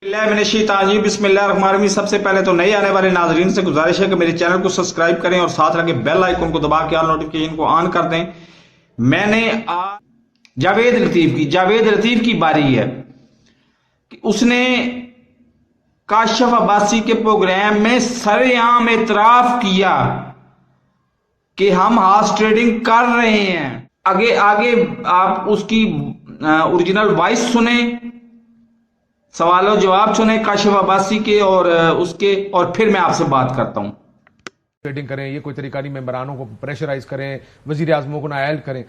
बिस्मिल्लाहिर्रहमानिर्रहीम। सबसे पहले तो नए आने वाले नाजरीन से गुजारिश है कि मेरे चैनल को सब्सक्राइब करें और साथ लगे बेल आइकन को दबा के ऑल नोटिफिकेशन को ऑन कर दें। मैंने आज जावेद लतीफ की बारी है कि उसने काशिफ अब्बासी के प्रोग्राम में सरेआम एतराफ किया कि हम हॉर्स ट्रेडिंग कर रहे हैं। आगे आगे आप उसकी ओरिजिनल वॉइस सुने, सवालों जवाब सुने काशिफ अब्बासी के और उसके, और फिर मैं आपसे बात करता हूं। ट्रेडिंग करें, ये कोई तरीका नहीं। मेंबरानों को प्रेशराइज करें, वजीर आजमों को नायल करें।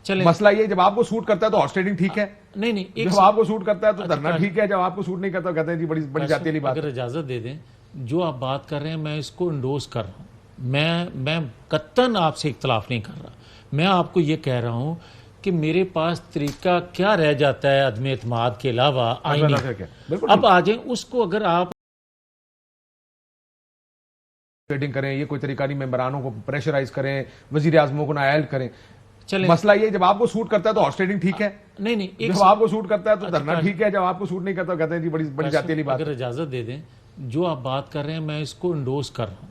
चले, मसला ये जब आपको सूट करता है तो हॉर्स ट्रेडिंग ठीक है, नहीं जब आपको सूट करता है तो धरना ठीक है, जब आपको सूट नहीं करता कहते हैं जी बड़ी जाती वाली बात। अगर इजाजत दे दें, जो आप बात कर रहे हैं मैं इसको इंडोर्स कर रहा हूं। मैं कत्तन आपसे इख्तलाफ नहीं कर रहा। मैं आपको ये कह रहा हूं कि मेरे पास तरीका क्या रह जाता है अदम एतमाद के अलावा आईनी। अब आ जाए उसको, अगर आप ट्रेडिंग करें, ये कोई तरीका नहीं। मेंबरानों को प्रेशराइज करें, वजीर आजमों को नायल करें। चले, मसला ये जब आपको सूट करता है तो हॉर्स ट्रेडिंग ठीक है, नहीं जब आपको सूट करता है तो धरना ठीक है, जब आपको सूट नहीं करता कहते हैं जी बड़ी जाती वाली बात। अगर इजाजत दे दें, जो आप बात कर रहे हैं मैं इसको इंडोर्स कर रहा हूं।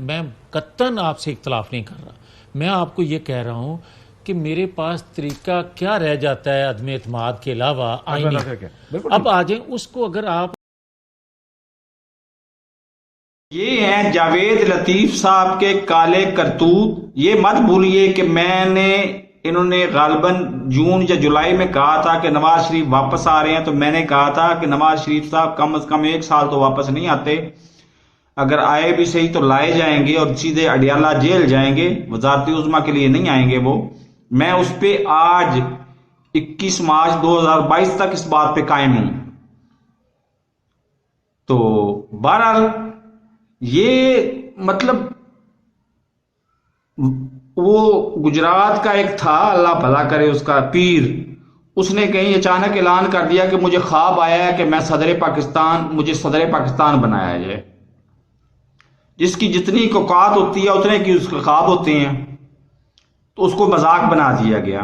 मैं कत्तन आपसे इख्तलाफ नहीं कर रहा। मैं आपको ये कह रहा हूं कि मेरे पास तरीका क्या रह जाता है अदम एतमाद के अलावा आईनी। अब आ जाए उसको, अगर आप ये हैं जावेद लतीफ साहब के काले करतूत। ये मत भूलिए कि इन्होंने गालबन जून या जुलाई में कहा था कि नवाज शरीफ वापस आ रहे हैं, तो मैंने कहा था कि नवाज शरीफ साहब कम से कम 1 साल तो वापस नहीं आते। अगर आए भी सही तो लाए जाएंगे और सीधे अडियाला जेल जाएंगे, वजारती उज़्मा के लिए नहीं आएंगे वो। मैं उस पे आज 21 मार्च 2022 तक इस बात पे कायम हूं। तो बहरहाल ये मतलब वो गुजरात का एक था, अल्लाह भला करे उसका, पीर, उसने कहीं अचानक ऐलान कर दिया कि मुझे ख्वाब आया है कि मुझे सदर पाकिस्तान बनाया जाए। जिसकी जितनी औकात होती है उतने की उसके ख्वाब होते हैं, तो उसको मजाक बना दिया गया।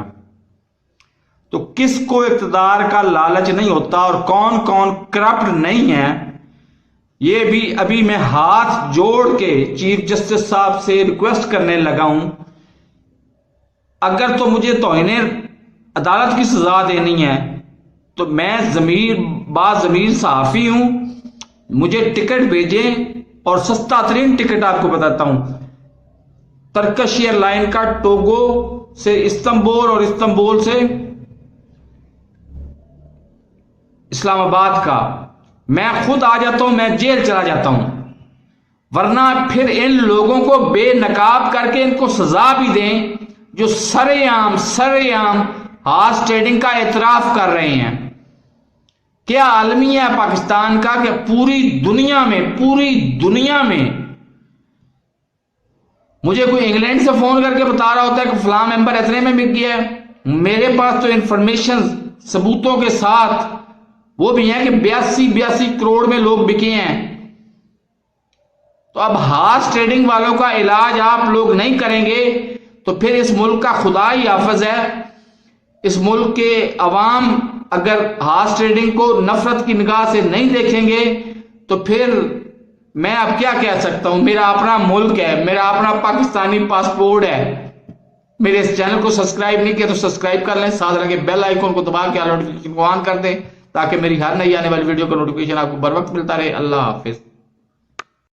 तो किसको इक़्तिदार का लालच नहीं होता और कौन कौन करप्ट नहीं है, ये भी अभी मैं हाथ जोड़ के चीफ जस्टिस साहब से रिक्वेस्ट करने लगा हूं। अगर तो मुझे तौहीन अदालत की सजा देनी है तो मैं ज़मीर सहाफ़ी हूं, मुझे टिकट भेजें। और सस्ता तरीन टिकट आपको बताता हूं, टर्किश एयरलाइन का टोगो से इस्तांबुल और इस्तांबुल से इस्लामाबाद का। मैं खुद आ जाता हूं, मैं जेल चला जाता हूं, वरना फिर इन लोगों को बेनकाब करके इनको सजा भी दें जो सरेआम हॉर्स ट्रेडिंग का एतराफ कर रहे हैं। क्या आलमिया है पाकिस्तान का कि पूरी दुनिया में मुझे कोई इंग्लैंड से फोन करके बता रहा होता है कि फलां मेंबर इतने में बिक गया है। मेरे पास तो इंफॉर्मेशन सबूतों के साथ वो भी है कि 82 करोड़ में लोग बिके हैं। तो अब हॉर्स ट्रेडिंग वालों का इलाज आप लोग नहीं करेंगे तो फिर इस मुल्क का खुदा ही हाफिज है। इस मुल्क के अवाम अगर हॉर्स ट्रेडिंग को नफरत की निगाह से नहीं देखेंगे तो फिर मैं अब क्या कह सकता हूं। मेरा अपना मुल्क है, मेरा अपना पाकिस्तानी पासपोर्ट है। मेरे इस चैनल को सब्सक्राइब नहीं किया तो सब्सक्राइब कर लें, साथ लगे बेल आइकन को दबा के नोटिफिकेशन को ऑन कर दें ताकि मेरी हर नई आने वाली वीडियो का नोटिफिकेशन आपको बर वक्त मिलता रहे। अल्लाह हाफिज।